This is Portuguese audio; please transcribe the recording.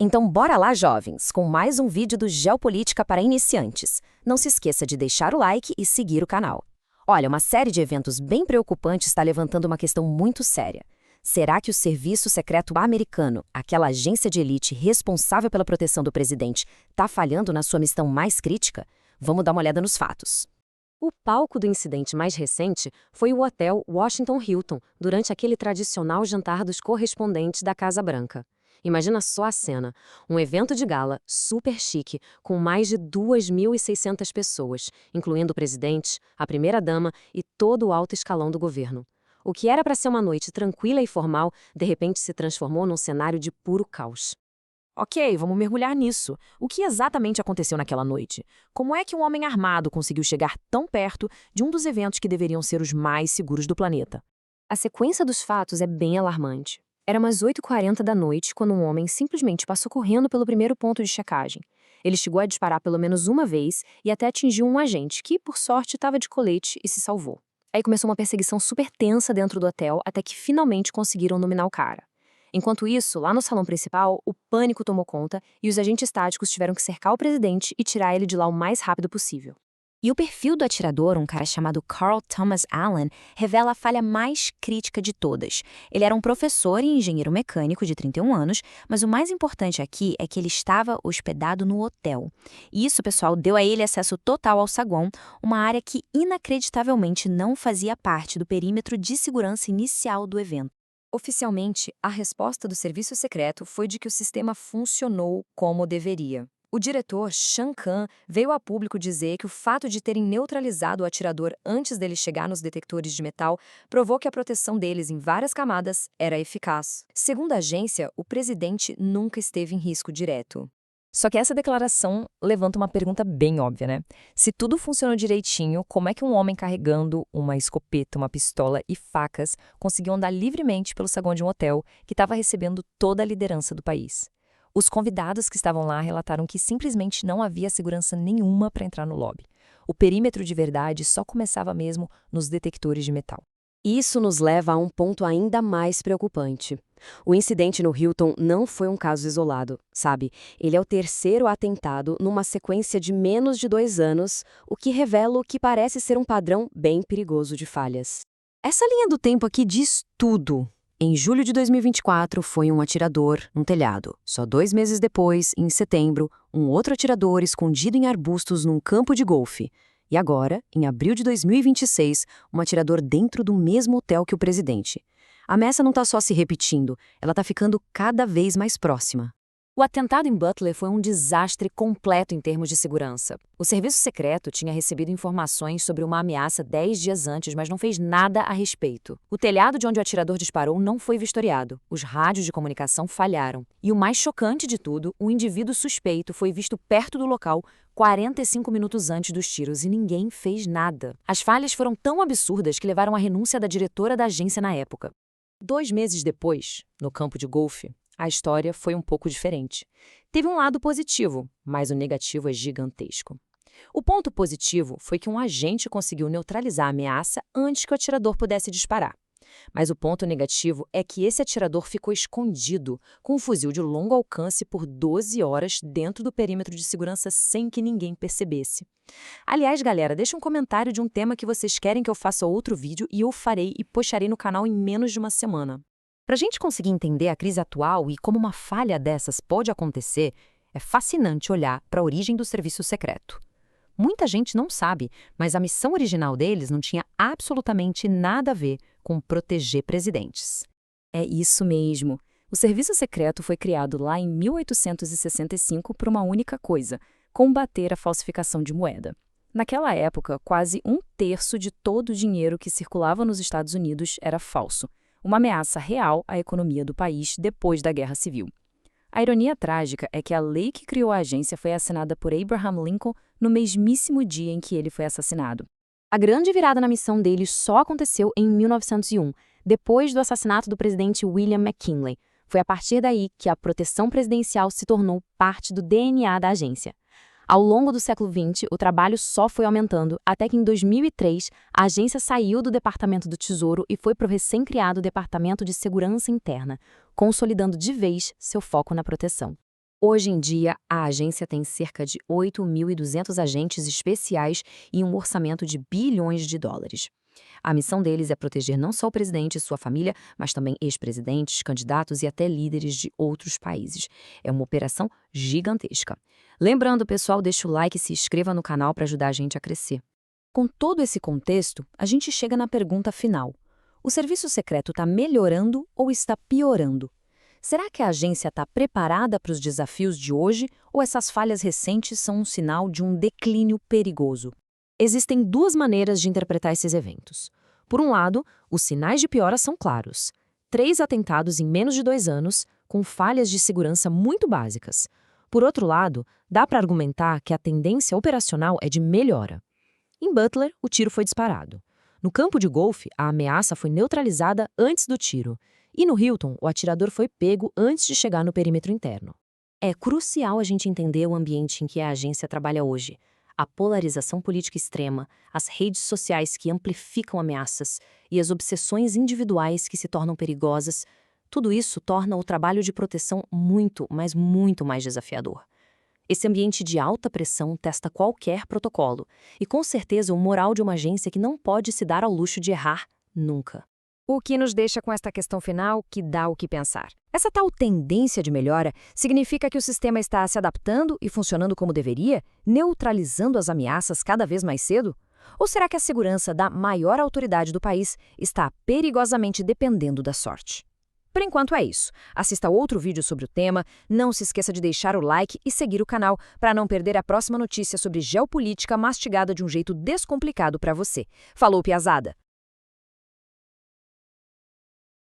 Então bora lá, jovens, com mais um vídeo do Geopolítica para Iniciantes. Não se esqueça de deixar o like e seguir o canal. Olha, uma série de eventos bem preocupantes está levantando uma questão muito séria. Será que o Serviço Secreto Americano, aquela agência de elite responsável pela proteção do presidente, está falhando na sua missão mais crítica? Vamos dar uma olhada nos fatos. O palco do incidente mais recente foi o hotel Washington Hilton, durante aquele tradicional jantar dos correspondentes da Casa Branca. Imagina só a cena, um evento de gala super chique, com mais de 2.600 pessoas, incluindo o presidente, a primeira-dama e todo o alto escalão do governo. O que era para ser uma noite tranquila e formal, de repente se transformou num cenário de puro caos. Ok, vamos mergulhar nisso. O que exatamente aconteceu naquela noite? Como é que um homem armado conseguiu chegar tão perto de um dos eventos que deveriam ser os mais seguros do planeta? A sequência dos fatos é bem alarmante. Era umas 8h40 da noite quando um homem simplesmente passou correndo pelo primeiro ponto de checagem. Ele chegou a disparar pelo menos uma vez e até atingiu um agente que, por sorte, estava de colete e se salvou. Aí começou uma perseguição super tensa dentro do hotel até que finalmente conseguiram dominar o cara. Enquanto isso, lá no salão principal, o pânico tomou conta e os agentes táticos tiveram que cercar o presidente e tirar ele de lá o mais rápido possível. E o perfil do atirador, um cara chamado Carl Thomas Allen, revela a falha mais crítica de todas. Ele era um professor e engenheiro mecânico de 31 anos, mas o mais importante aqui é que ele estava hospedado no hotel. E isso, pessoal, deu a ele acesso total ao saguão, uma área que inacreditavelmente não fazia parte do perímetro de segurança inicial do evento. Oficialmente, a resposta do serviço secreto foi de que o sistema funcionou como deveria. O diretor, Sean Khan, veio a público dizer que o fato de terem neutralizado o atirador antes dele chegar nos detectores de metal provou que a proteção deles em várias camadas era eficaz. Segundo a agência, o presidente nunca esteve em risco direto. Só que essa declaração levanta uma pergunta bem óbvia, né? Se tudo funcionou direitinho, como é que um homem carregando uma escopeta, uma pistola e facas conseguiu andar livremente pelo saguão de um hotel que estava recebendo toda a liderança do país? Os convidados que estavam lá relataram que simplesmente não havia segurança nenhuma para entrar no lobby. O perímetro de verdade só começava mesmo nos detectores de metal. Isso nos leva a um ponto ainda mais preocupante. O incidente no Hilton não foi um caso isolado, sabe? Ele é o terceiro atentado numa sequência de menos de 2 anos, o que revela o que parece ser um padrão bem perigoso de falhas. Essa linha do tempo aqui diz tudo. Em julho de 2024, foi um atirador num telhado. Só 2 meses depois, em setembro, um outro atirador escondido em arbustos num campo de golfe. E agora, em abril de 2026, um atirador dentro do mesmo hotel que o presidente. A ameaça não está só se repetindo, ela está ficando cada vez mais próxima. O atentado em Butler foi um desastre completo em termos de segurança. O serviço secreto tinha recebido informações sobre uma ameaça 10 dias antes, mas não fez nada a respeito. O telhado de onde o atirador disparou não foi vistoriado. Os rádios de comunicação falharam. E o mais chocante de tudo, o indivíduo suspeito foi visto perto do local 45 minutos antes dos tiros e ninguém fez nada. As falhas foram tão absurdas que levaram à renúncia da diretora da agência na época. 2 meses depois, no campo de golfe, a história foi um pouco diferente. Teve um lado positivo, mas o negativo é gigantesco. O ponto positivo foi que um agente conseguiu neutralizar a ameaça antes que o atirador pudesse disparar. Mas o ponto negativo é que esse atirador ficou escondido, com um fuzil de longo alcance por 12 horas dentro do perímetro de segurança sem que ninguém percebesse. Aliás, galera, deixa um comentário de um tema que vocês querem que eu faça outro vídeo e eu farei e postarei no canal em menos de uma semana. Para a gente conseguir entender a crise atual e como uma falha dessas pode acontecer, é fascinante olhar para a origem do serviço secreto. Muita gente não sabe, mas a missão original deles não tinha absolutamente nada a ver com proteger presidentes. É isso mesmo. O serviço secreto foi criado lá em 1865 por uma única coisa: combater a falsificação de moeda. Naquela época, quase 1/3 de todo o dinheiro que circulava nos Estados Unidos era falso. Uma ameaça real à economia do país depois da Guerra Civil. A ironia trágica é que a lei que criou a agência foi assinada por Abraham Lincoln no mesmíssimo dia em que ele foi assassinado. A grande virada na missão dele só aconteceu em 1901, depois do assassinato do presidente William McKinley. Foi a partir daí que a proteção presidencial se tornou parte do DNA da agência. Ao longo do século XX, o trabalho só foi aumentando, até que em 2003, a agência saiu do Departamento do Tesouro e foi para o recém-criado Departamento de Segurança Interna, consolidando de vez seu foco na proteção. Hoje em dia, a agência tem cerca de 8.200 agentes especiais e um orçamento de bilhões de dólares. A missão deles é proteger não só o presidente e sua família, mas também ex-presidentes, candidatos e até líderes de outros países. É uma operação gigantesca. Lembrando, pessoal, deixa o like e se inscreva no canal para ajudar a gente a crescer. Com todo esse contexto, a gente chega na pergunta final. O serviço secreto está melhorando ou está piorando? Será que a agência está preparada para os desafios de hoje ou essas falhas recentes são um sinal de um declínio perigoso? Existem duas maneiras de interpretar esses eventos. Por um lado, os sinais de piora são claros. 3 atentados em menos de 2 anos, com falhas de segurança muito básicas. Por outro lado, dá para argumentar que a tendência operacional é de melhora. Em Butler, o tiro foi disparado. No campo de golfe, a ameaça foi neutralizada antes do tiro. E no Hilton, o atirador foi pego antes de chegar no perímetro interno. É crucial a gente entender o ambiente em que a agência trabalha hoje. A polarização política extrema, as redes sociais que amplificam ameaças e as obsessões individuais que se tornam perigosas, tudo isso torna o trabalho de proteção muito, mas muito mais desafiador. Esse ambiente de alta pressão testa qualquer protocolo e, com certeza, o moral de uma agência que não pode se dar ao luxo de errar nunca. O que nos deixa com esta questão final que dá o que pensar. Essa tal tendência de melhora significa que o sistema está se adaptando e funcionando como deveria, neutralizando as ameaças cada vez mais cedo? Ou será que a segurança da maior autoridade do país está perigosamente dependendo da sorte? Por enquanto é isso. Assista outro vídeo sobre o tema, não se esqueça de deixar o like e seguir o canal para não perder a próxima notícia sobre geopolítica mastigada de um jeito descomplicado para você. Falou, piazada!